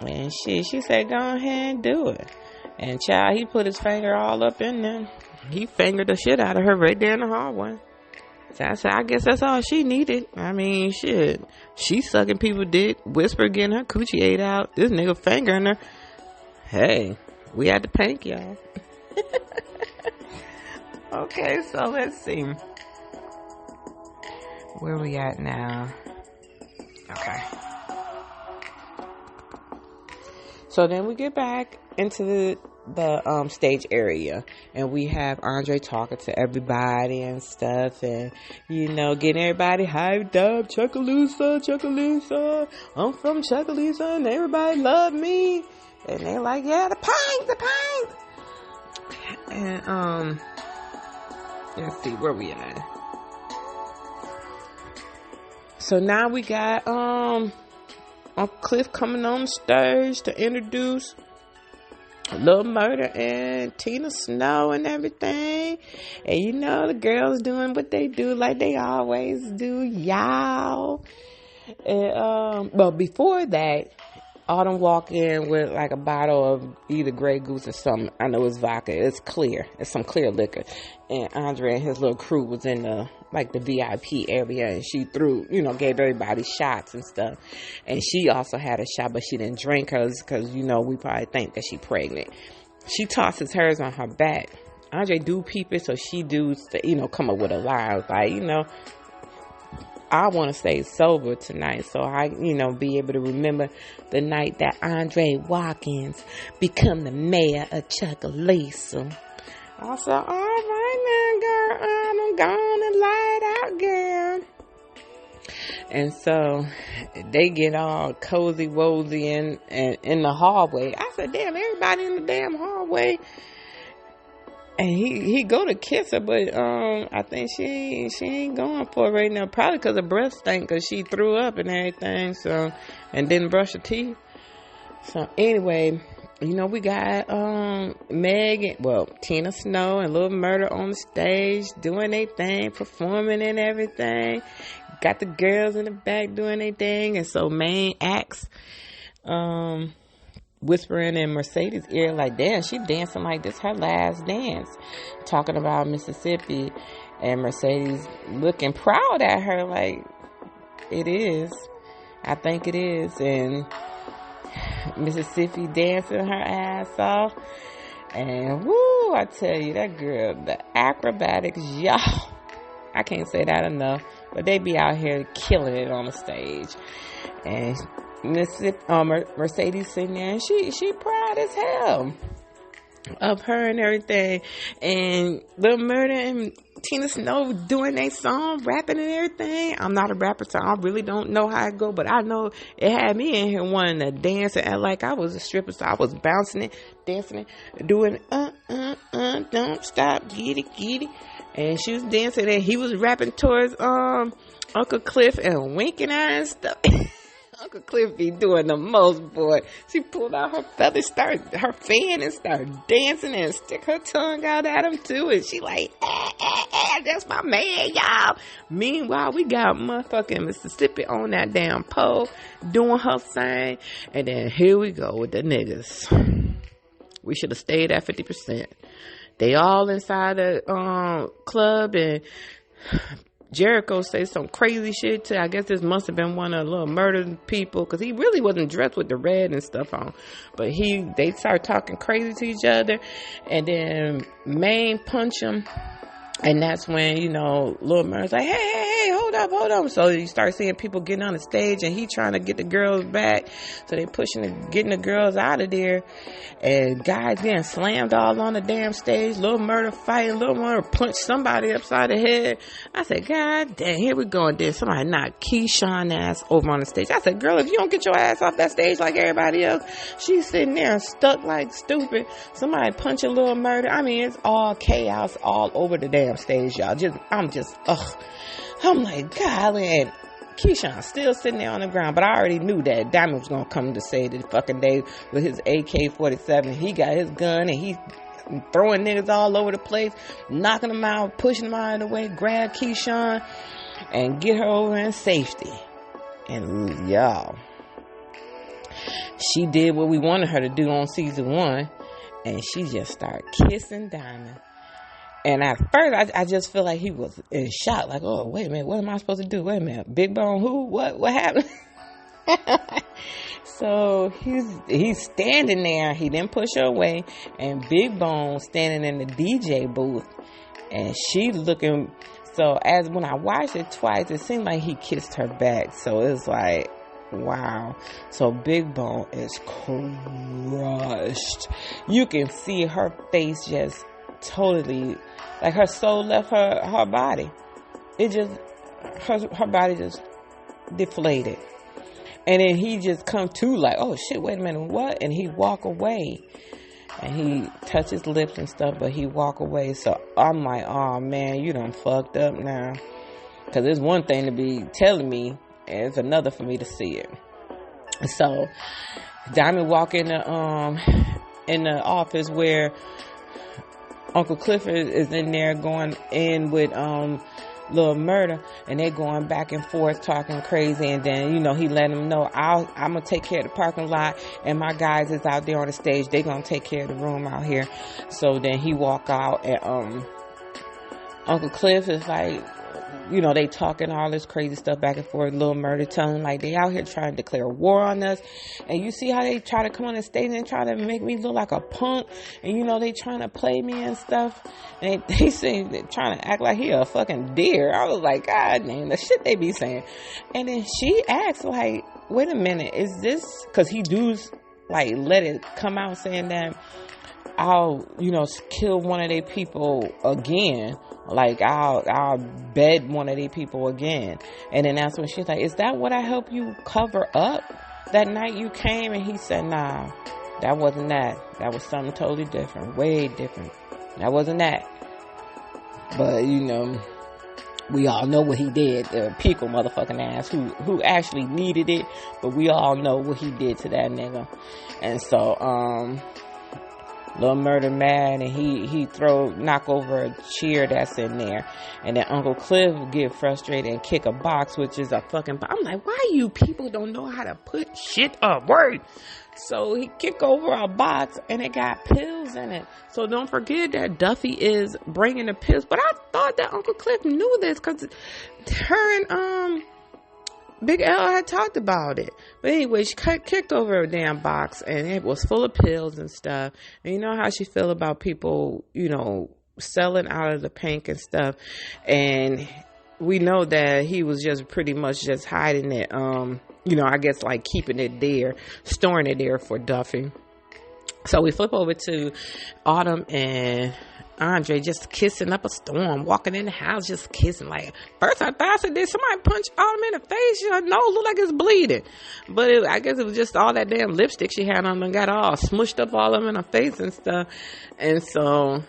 And she said, go ahead and do it. And child, he put his finger all up in there. He fingered the shit out of her right there in the hallway. So I said, I guess that's all she needed. I mean, shit. She sucking people dick, Whisper getting her coochie ate out. This nigga fingering her. Hey, we had to pank, y'all. Okay, so let's see. Where we at now? Okay. So then we get back into the stage area, and we have Andre talking to everybody and stuff, and you know, getting everybody hyped up. Chuckalisa, I'm from Chuckalisa, and everybody love me. And they're like, yeah, the pints. And let's see where we at. So now we got Uncle Cliff coming on the stage to introduce Lil Murder and Tina Snow and everything. And you know, the girls doing what they do like they always do, y'all. And but before that, Autumn walk in with like a bottle of either Grey Goose or something. I know it's vodka. It's clear. It's some clear liquor. And Andre and his little crew was in the VIP area, and she gave everybody shots and stuff. And she also had a shot, but she didn't drink hers because, you know, we probably think that she pregnant. She tosses hers on her back. Andre do peep it, so she do, come up with a lie. I was like, I want to stay sober tonight, so I, be able to remember the night that Andre Watkins become the mayor of Chuckalisa. I said, all right now, girl, I'm gone and light out, girl. And so they get all cozy wozy in the hallway. I said, damn, everybody in the damn hallway. And he go to kiss her, but I think she ain't going for it right now. Probably because her breath stank, because she threw up and everything. So, and didn't brush her teeth. So anyway, we got Tina Snow and Lil Murder on the stage doing their thing, performing and everything. Got the girls in the back doing their thing, and so main acts whispering in Mercedes' ear like, damn, she dancing like this her last dance, talking about Mississippi, and Mercedes looking proud at her like, it is, I think it is. And Mississippi dancing her ass off, and woo, I tell you, that girl, the acrobatics, y'all, I can't say that enough, but they be out here killing it on the stage. And Mercedes sitting there, and she proud as hell of her and everything. And Lil Murder and Tina Snow doing their song, rapping and everything. I'm not a rapper, so I really don't know how it go, but I know it had me in here wanting to dance and act like I was a stripper, so I was bouncing it, dancing it, doing don't stop, get it. And she was dancing, and he was rapping towards Uncle Cliff and winking at her and stuff. Uncle Cliff be doing the most, boy. She pulled out her feather, her fan, and started dancing and stick her tongue out at him too. And she like, that's my man, y'all. Meanwhile, we got motherfucking Mississippi on that damn pole doing her thing. And then here we go with the niggas. We should have stayed at 50%. They all inside the club, and Jericho say some crazy shit too. I guess this must have been one of the little murdered people, because he really wasn't dressed with the red and stuff on. But they started talking crazy to each other, and then Maine punch him And that's when, Lil Murder's like, hey, hold up. So you start seeing people getting on the stage, and he trying to get the girls back. So they getting the girls out of there. And guys getting slammed all on the damn stage. Lil Murder fighting. Lil Murder punched somebody upside the head. I said, God damn, here we go. And then somebody knocked Keyshawn ass over on the stage. I said, girl, if you don't get your ass off that stage like everybody else, she's sitting there stuck like stupid. Somebody punching Lil Murder. I mean, it's all chaos all over the damn stage, y'all. I'm like, golly, and Keyshawn still sitting there on the ground, but I already knew that Diamond was gonna come to save the fucking day with his AK-47. He got his gun, and he's throwing niggas all over the place, knocking them out, pushing them out of the way, grab Keyshawn and get her over in safety. And y'all, she did what we wanted her to do on season 1, and she just started kissing Diamond. And at first, I just feel like he was in shock. Like, oh, wait a minute, what am I supposed to do? Wait a minute, Big Bone who? What happened? So he's standing there. He didn't push her away. And Big Bone standing in the DJ booth. And she looking. So when I watched it twice, it seemed like he kissed her back. So it's like, wow. So Big Bone is crushed. You can see her face just totally, like her soul left her body. It just, her body just deflated. And then he just come to like, oh shit, wait a minute, what? And he walk away. And he touch his lips and stuff, but he walk away. So I'm like, oh man, you done fucked up now. Because it's one thing to be telling me, and it's another for me to see it. So Diamond walk in the office where Uncle Clifford is in there going in with Lil Murder, and they going back and forth talking crazy. And then he let him know, I'm gonna take care of the parking lot, and my guys is out there on the stage. They gonna take care of the room out here. So then he walk out, and Uncle Cliff is like, they talking all this crazy stuff back and forth. Lil Murder telling them like they out here trying to declare war on us. And you see how they try to come on the stage and try to make me look like a punk. And they trying to play me and stuff. And they say they trying to act like he a fucking deer. I was like, God damn, the shit they be saying. And then she asked like, wait a minute, is this, because he does like let it come out saying that I'll kill one of their people again. Like I'll bed one of these people again. And then that's when she's like, is that what I helped you cover up that night you came? And he said, nah, that wasn't that. That was something totally different, way different. That wasn't that. But we all know what he did. The pickle motherfucking ass who actually needed it, but we all know what he did to that nigga. And so Lil Murder mad, and he knock over a chair that's in there. And then Uncle Cliff get frustrated and kick a box, which is a fucking I'm like, why you people don't know how to put shit up? Word. So he kick over a box, and it got pills in it. So don't forget that Duffy is bringing the pills. But I thought that Uncle Cliff knew this, because her and Big L had talked about it. But anyway, she kicked over a damn box, and it was full of pills and stuff. And you know how she feel about people, selling out of the pink and stuff. And we know that he was just pretty much just hiding it. I guess like keeping it there, storing it there for Duffy. So we flip over to Autumn and Andre just kissing up a storm, walking in the house, just kissing. Like, first I said, did somebody punch Autumn in the face? No, it looked like it's bleeding. But I guess it was just all that damn lipstick she had on and got all smushed up all of them in her face and stuff. And so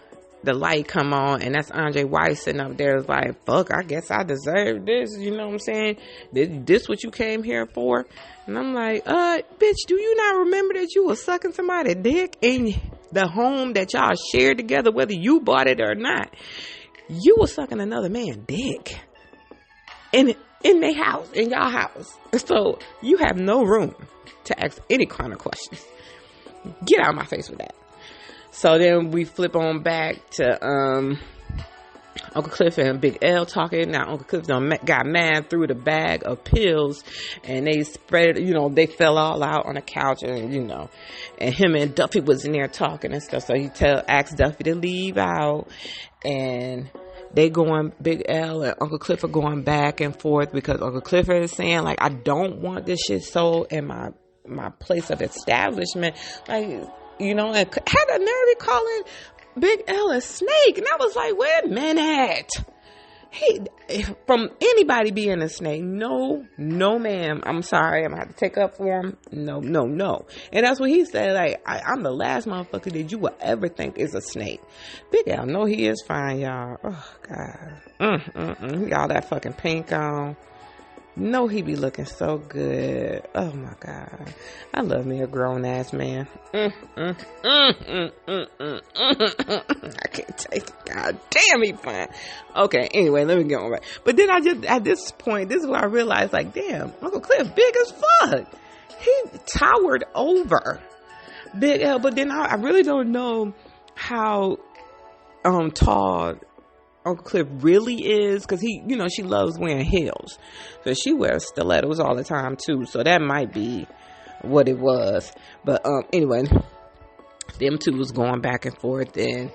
the light come on, and that's Andre White sitting up there. Is like, fuck, I guess I deserve this. You know what I'm saying? This what you came here for? And I'm like, bitch, do you not remember that you was sucking somebody's dick in the home that y'all shared together, whether you bought it or not? You was sucking another man's dick in their house, in y'all house. So you have no room to ask any kind of questions. Get out of my face with that. So then we flip on back to Uncle Cliff and Big L talking. Now Uncle Cliff got mad, threw the bag of pills, and they spread it, they fell all out on the couch, and and him and Duffy was in there talking and stuff. So he asked Duffy to leave out, and They going, Big L and Uncle Clifford going back and forth because Uncle Clifford is saying, like, I don't want this shit sold in my place of establishment. Like, you know, and had a nerve calling Big L a snake. And I was like, wait a minute. From anybody being a snake, no, ma'am. I'm sorry. I'm gonna have to take up for him. No. And that's what he said. Like, I'm the last motherfucker that you will ever think is a snake. Big Al, no, he is fine, y'all. Oh, God. He got all that fucking pink on. No, he be looking so good. Oh, my God. I love me a grown-ass man. I can't take it. God damn, he fine. Okay, anyway, let me get on back. But then I just, at this point, this is where I realized, like, damn, Uncle Cliff big as fuck. He towered over Big L. But then I really don't know how tall Uncle Cliff really is, because he, you know, she loves wearing heels, so she wears stilettos all the time too, so that might be what it was. But anyway, them two was going back and forth, and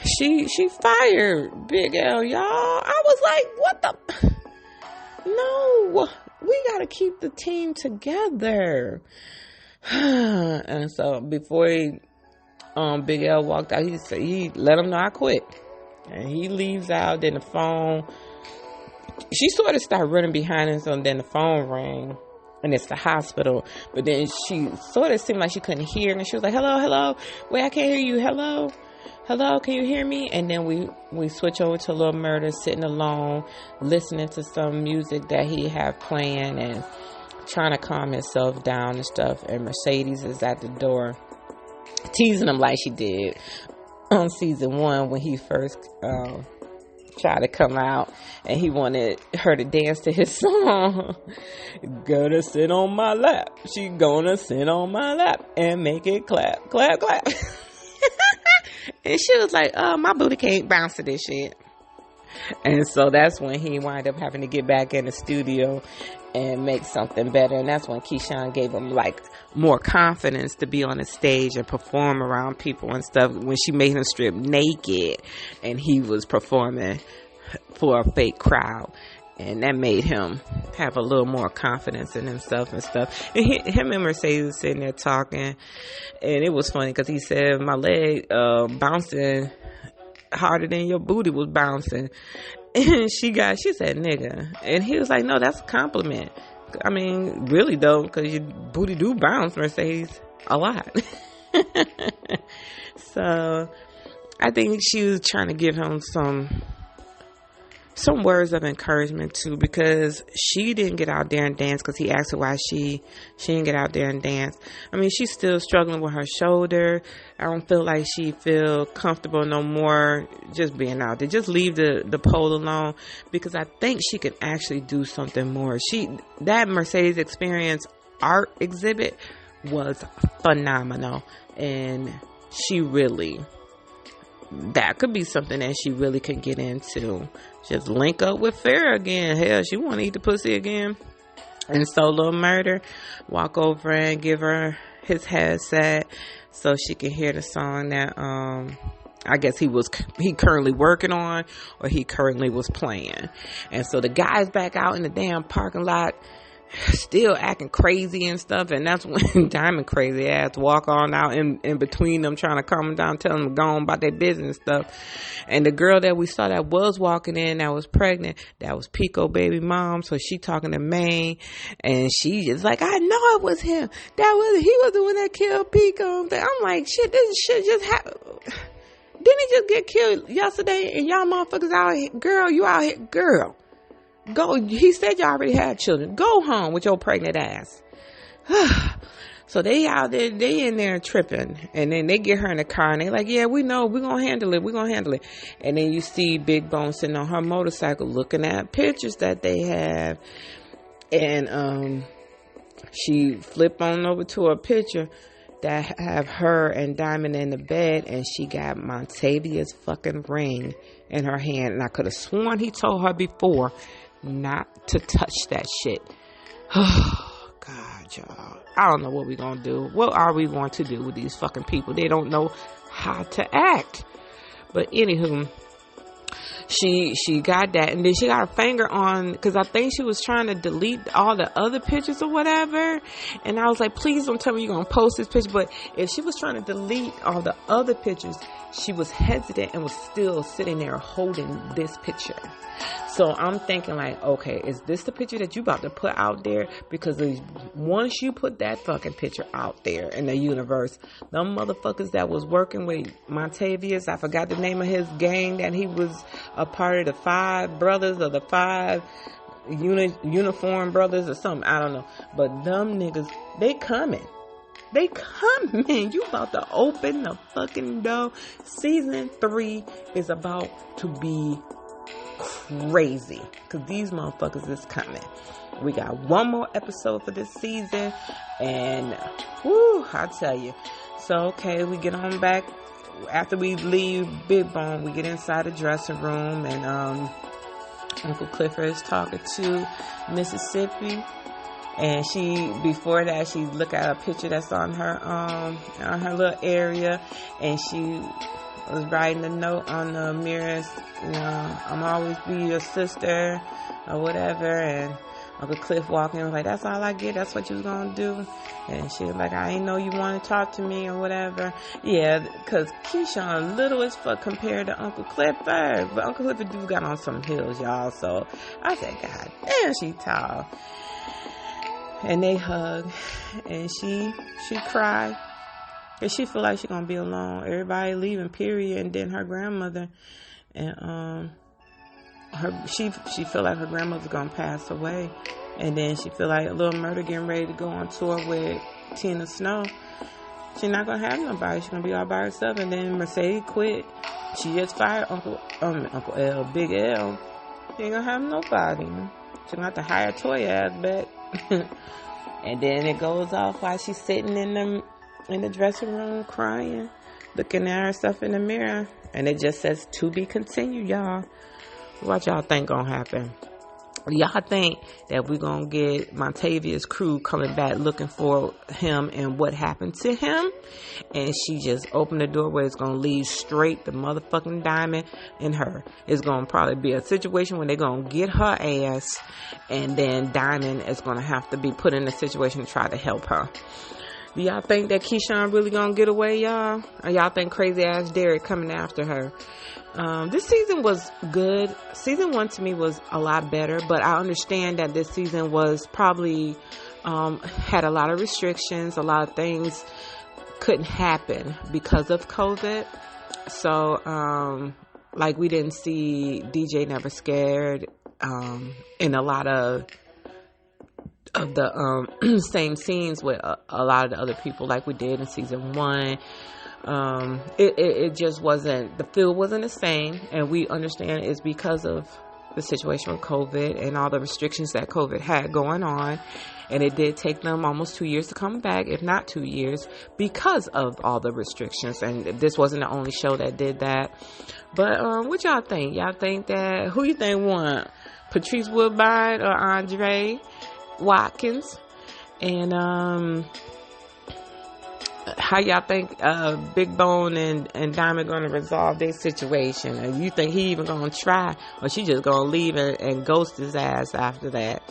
she fired Big L, y'all. I was like, what the, no, we gotta keep the team together. And so before Big L walked out, he let him know I quit. And he leaves out, then the phone, she sort of started running behind him, so then the phone rang, and it's the hospital. But then she sort of seemed like she couldn't hear, and she was like, hello, wait, I can't hear you, hello, can you hear me? And then we switch over to Lil Murda sitting alone, listening to some music that he have playing, and trying to calm himself down and stuff, and Mercedes is at the door, teasing him like she did on season 1 when he first tried to come out, and he wanted her to dance to his song. Gonna sit on my lap. She gonna sit on my lap and make it clap, clap, clap. And she was like, my booty can't bounce to this shit. And so that's when he wound up having to get back in the studio and make something better. And that's when Keyshawn gave him like more confidence to be on the stage and perform around people and stuff, when she made him strip naked and he was performing for a fake crowd. And that made him have a little more confidence in himself and stuff. And him and Mercedes was sitting there talking, and it was funny because he said, my leg bouncing harder than your booty was bouncing. And she said, nigga. And he was like, no, that's a compliment. I mean, really though, because your booty do bounce, Mercedes, a lot. So I think she was trying to give him some words of encouragement too, because she didn't get out there and dance, because he asked her why she didn't get out there and dance. I mean, she's still struggling with her shoulder. I don't feel like she feel comfortable no more just being out there. Just leave the pole alone, because I think she can actually do something more. That Mercedes Experience art exhibit was phenomenal, and that could be something that she really could get into. Just link up with Farrah again. Hell, she want to eat the pussy again. And so Lil Murda walk over and give her his headset so she can hear the song that I guess he currently working on, or he currently was playing. And so the guy's back out in the damn parking lot, still acting crazy and stuff, and that's when Diamond crazy ass walk on out in between them, trying to calm them down, telling them to go on about their business and stuff. And the girl that we saw that was walking in, that was pregnant, that was Pico baby mom, so she talking to Maine, and she just like, I know it was him, he was the one that killed Pico. I'm like, shit, this shit just happened. Didn't he just get killed yesterday, and y'all motherfuckers out here, girl, you out here, girl, go. He said you already had children. Go home with your pregnant ass. So they out there, they in there tripping. And then they get her in the car, and they like, yeah, we know, we're going to handle it. And then you see Big Bone sitting on her motorcycle looking at pictures that they have. And she flipped on over to a picture that have her and Diamond in the bed, and she got Montavia's fucking ring in her hand. And I could have sworn he told her before not to touch that shit. Oh, God, y'all. I don't know what we're going to do. What are we going to do with these fucking people? They don't know how to act. But anywho, she got that, and then she got her finger on, because I think she was trying to delete all the other pictures or whatever, and I was like, please don't tell me you're gonna post this picture. But if she was trying to delete all the other pictures, she was hesitant and was still sitting there holding this picture. So I'm thinking like, okay, is this the picture that you about to put out there? Because once you put that fucking picture out there in the universe, them motherfuckers that was working with Montavious, I forgot the name of his gang that he was a part of, the 5 brothers or the 5 uniform brothers or something, I don't know. But them niggas, they coming. They coming. You about to open the fucking door. Season 3 is about to be crazy, because these motherfuckers is coming. We got one more episode for this season, and whoo, I tell you. So okay, we get on back after we leave Big Bone. We get inside the dressing room, and Uncle Clifford is talking to Mississippi, and before that she look at a picture that's on her little area, and she was writing a note on the mirrors, I'm always be your sister or whatever. And Uncle Cliff walking was like, that's all I get, that's what you was gonna do? And she was like, I ain't know you want to talk to me or whatever. Yeah, because Keyshawn little as fuck compared to Uncle Clifford, but Uncle Clifford do got on some heels, y'all. So I said, God damn, she tall. And they hug, and she cried. And she feel like she gonna be alone. Everybody leaving, period. And then her grandmother, and she feel like her grandmother's gonna pass away. And then she feel like a little murder getting ready to go on tour with Tina Snow. She not gonna have nobody. She gonna be all by herself. And then Mercedes quit. She just fired Uncle L, Big L. She ain't gonna have nobody. She gonna have to hire Toya ass back. And then it goes off while she's sitting in the dressing room crying, looking at herself in the mirror, and it just says to be continued, y'all. What y'all think gonna happen? Y'all think that we're gonna get Montavious' crew coming back looking for him and what happened to him, and she just opened the door where it's gonna lead straight the motherfucking Diamond and her? It's gonna probably be a situation where they're gonna get her ass, and then Diamond is gonna have to be put in a situation to try to help her. Do y'all think that Keyshawn really gonna get away, y'all? Or y'all think crazy ass Derek coming after her? This season was good. Season 1 to me was a lot better, but I understand that this season was probably had a lot of restrictions. A lot of things couldn't happen because of COVID. So, like we didn't see DJ Never Scared in a lot of the same scenes with a lot of the other people like we did in season 1. It just wasn't, the feel wasn't the same, and we understand it's because of the situation with COVID and all the restrictions that COVID had going on, and it did take them almost 2 years to come back, if not 2 years, because of all the restrictions. And this wasn't the only show that did that. But what y'all think? Y'all think that, who you think won, Patrice Woodbine or Andre Watkins? And how y'all think Big Bone and Diamond gonna resolve their situation? And you think he even gonna try, or she just gonna leave and ghost his ass after that?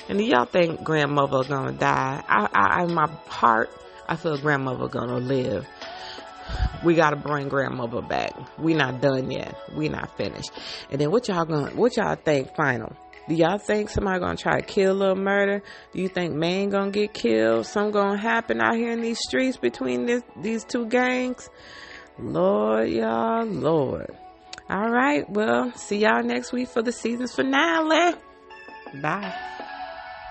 And do y'all think grandmother gonna die? I in my heart, I feel grandmother gonna live. We gotta bring grandmother back. We not done yet. We not finished. And then what y'all think final? Do y'all think somebody gonna try to kill Lil Murder? Do you think man gonna get killed? Something gonna happen out here in these streets between these two gangs? Lord, y'all, Lord. All right, well, see y'all next week for the season's finale. Bye.